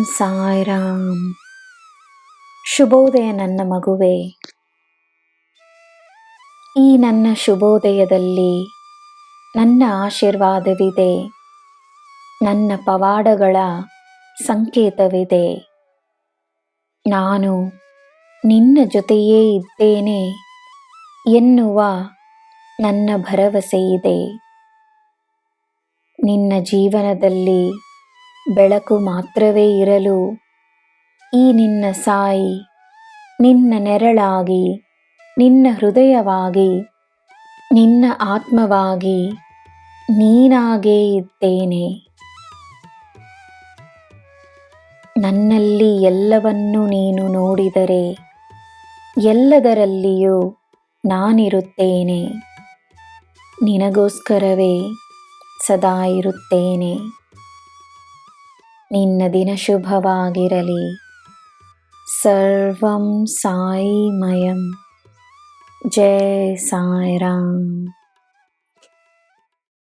ಸಾಯಿರಾಮ್. ಶುಭೋದಯ ನನ್ನ ಮಗುವೆ. ಈ ನನ್ನ ಶುಭೋದಯದಲ್ಲಿ ನನ್ನ ಆಶೀರ್ವಾದವಿದೆ, ನನ್ನ ಪವಾಡಗಳ ಸಂಕೇತವಿದೆ. ನಾನು ನಿನ್ನ ಜೊತೆಯೇ ಇದ್ದೇನೆ ಎನ್ನುವ ನನ್ನ ಭರವಸೆಯಿದೆ. ನಿನ್ನ ಜೀವನದಲ್ಲಿ ಬೆಳಕು ಮಾತ್ರವೇ ಇರಲು ಈ ನಿನ್ನ ಸಾಯಿ ನಿನ್ನ ನೆರಳಾಗಿ, ನಿನ್ನ ಹೃದಯವಾಗಿ, ನಿನ್ನ ಆತ್ಮವಾಗಿ ನೀನಾಗೇ ಇದ್ದೇನೆ. ನನ್ನಲ್ಲಿ ಎಲ್ಲವನ್ನೂ ನೀನು ನೋಡಿದರೆ ಎಲ್ಲದರಲ್ಲಿಯೂ ನಾನಿರುತ್ತೇನೆ. ನಿನಗೋಸ್ಕರವೇ ಸದಾ ಇರುತ್ತೇನೆ. ನಿನ್ನ ದಿನ ಶುಭವಾಗಿರಲಿ. ಸರ್ವಂ ಸಾಯಿಮಯಂ. ಜೈ ಸಾಯಿರಾಮ್.